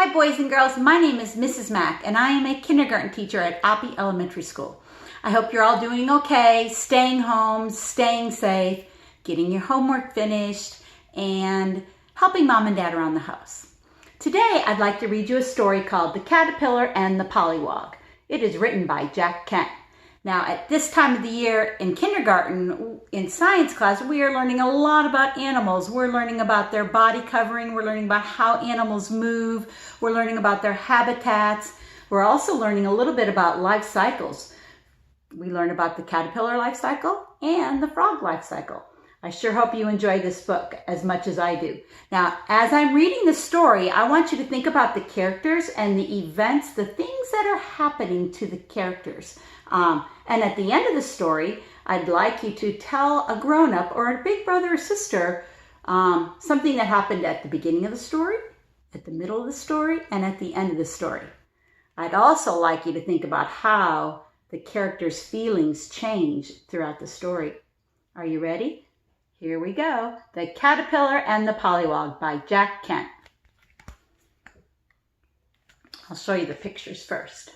Hi boys and girls, my name is Mrs. Mack and I am a kindergarten teacher at Oppie Elementary School. I hope you're all doing okay, staying home, staying safe, getting your homework finished, and helping mom and dad around the house. Today I'd like to read you a story called The Caterpillar and the Pollywog. It is written by Jack Kent. Now at this time of the year in kindergarten, in science class, we are learning a lot about animals. We're learning about their body covering. We're learning about how animals move. We're learning about their habitats. We're also learning a little bit about life cycles. We learn about the caterpillar life cycle and the frog life cycle. I sure hope you enjoy this book as much as I do. Now, as I'm reading the story, I want you to think about the characters and the events, the things that are happening to the characters. And at the end of the story, I'd like you to tell a grown-up or a big brother or sister something that happened at the beginning of the story, at the middle of the story, and at the end of the story. I'd also like you to think about how the characters' feelings change throughout the story. Are you ready? Here we go. The Caterpillar and the Pollywog by Jack Kent. I'll show you the pictures first.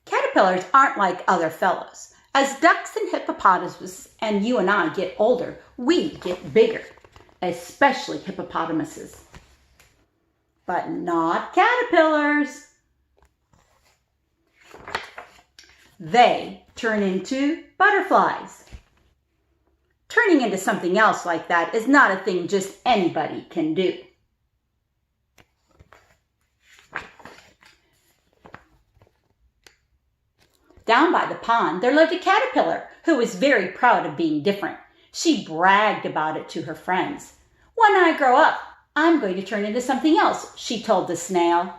Caterpillars aren't like other fellows. As ducks and hippopotamuses and you and I get older, we get bigger, especially hippopotamuses. But not caterpillars. They turn into butterflies. Turning into something else like that is not a thing just anybody can do. Down by the pond, there lived a caterpillar who was very proud of being different. She bragged about it to her friends. "When I grow up, I'm going to turn into something else," she told the snail.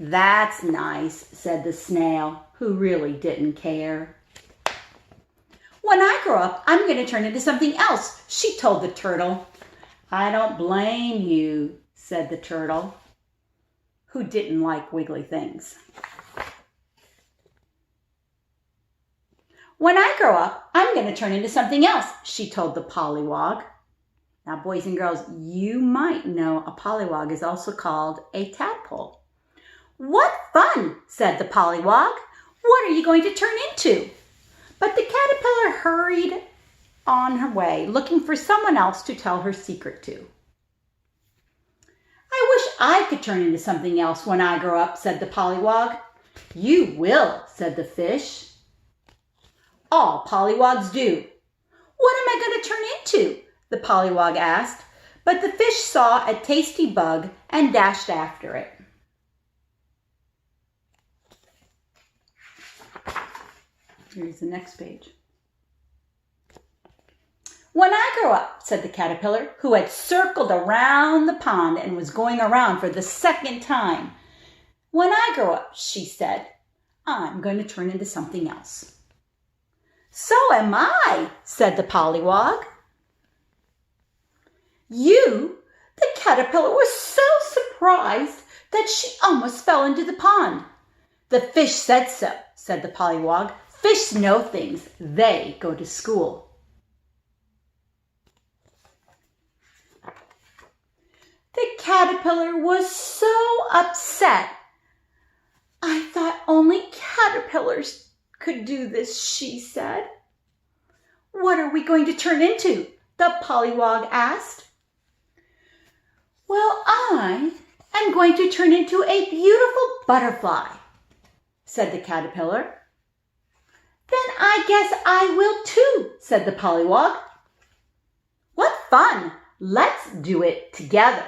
"That's nice," said the snail, who really didn't care. "When I grow up, I'm going to turn into something else," she told the turtle. "I don't blame you," said the turtle, who didn't like wiggly things. "When I grow up, I'm going to turn into something else," she told the pollywog. Now, boys and girls, you might know a pollywog is also called a tadpole. "What fun," said the pollywog. "What are you going to turn into?" But the caterpillar hurried on her way, looking for someone else to tell her secret to. "I wish I could turn into something else when I grow up," said the pollywog. "You will," said the fish. "All pollywogs do." "What am I going to turn into?" the pollywog asked, but the fish saw a tasty bug and dashed after it. Here's the next page. "When I grow up," said the caterpillar, who had circled around the pond and was going around for the second time. "When I grow up," she said, "I'm going to turn into something else." "So am I," said the pollywog. The caterpillar was so surprised that she almost fell into the pond. "The fish said so," said the pollywog. "Fish know things. They go to school." The caterpillar was so upset. "I thought only caterpillars could do this," she said. "What are we going to turn into?" the pollywog asked. "Well, I am going to turn into a beautiful butterfly," said the caterpillar. "Then I guess I will too," said the pollywog. "What fun! Let's do it together."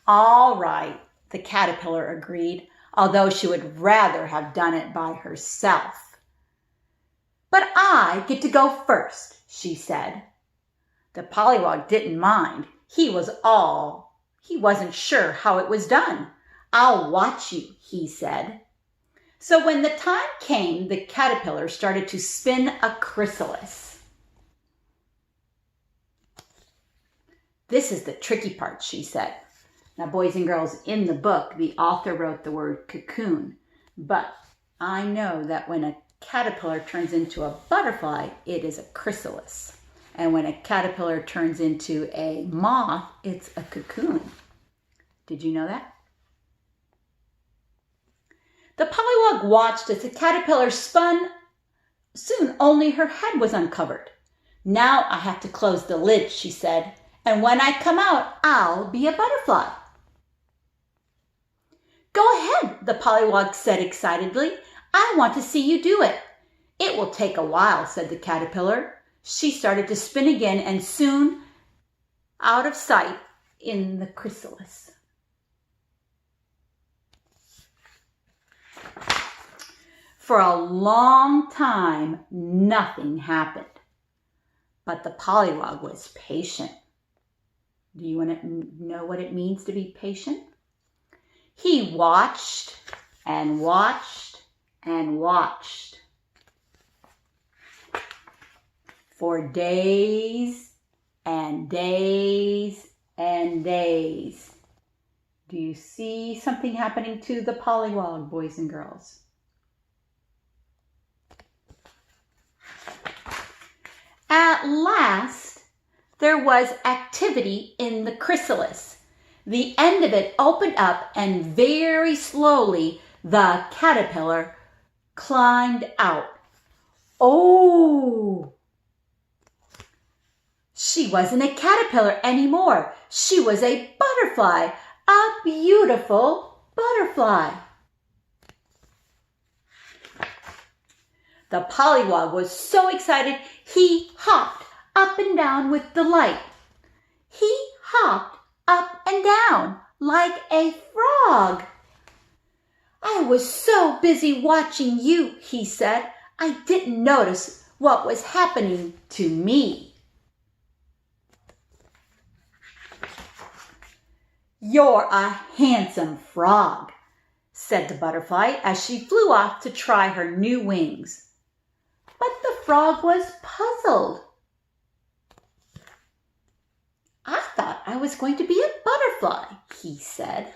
"All right," the caterpillar agreed, although she would rather have done it by herself. "But I get to go first," she said. The pollywog didn't mind. He wasn't sure how it was done. "I'll watch you," he said. So when the time came, the caterpillar started to spin a chrysalis. "This is the tricky part," she said. Now, boys and girls, in the book, the author wrote the word cocoon, but I know that when a caterpillar turns into a butterfly, it is a chrysalis. And when a caterpillar turns into a moth, it's a cocoon. Did you know that? The pollywog watched as the caterpillar spun. Soon only her head was uncovered. Now I have to close the lid, she said, and when I come out, I'll be a butterfly. Go ahead, the pollywog said excitedly. I want to see you do it. It will take a while, said the caterpillar. She started to spin again and soon out of sight in the chrysalis. For a long time, nothing happened. But the pollywog was patient. Do you want to know what it means to be patient? He watched and watched and watched for days and days and days. Do you see something happening to the pollywog, boys and girls? At last, there was activity in the chrysalis. The end of it opened up and very slowly the caterpillar climbed out. Oh! She wasn't a caterpillar anymore. She was a butterfly, a beautiful butterfly. The pollywog was so excited, he hopped up and down with delight. He hopped up and down like a frog. I was so busy watching you, he said, I didn't notice what was happening to me. You're a handsome frog, said the butterfly as she flew off to try her new wings. But the frog was puzzled. I thought I was going to be a butterfly, he said.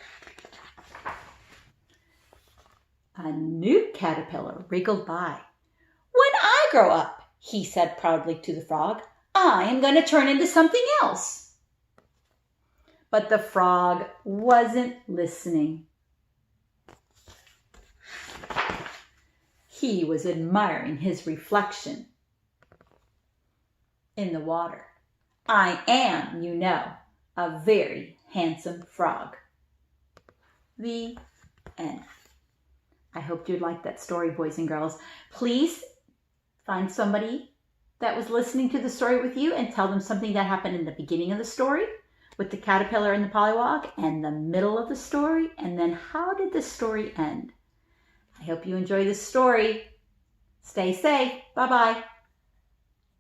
A new caterpillar wriggled by. When I grow up, he said proudly to the frog, I am going to turn into something else. But the frog wasn't listening. He was admiring his reflection in the water. I am, you know, a very handsome frog. The end. I hope you liked that story, boys and girls. Please find somebody that was listening to the story with you and tell them something that happened in the beginning of the story with the caterpillar and the pollywog, and the middle of the story, and then how did the story end? I hope you enjoy this story. Stay safe. Bye-bye.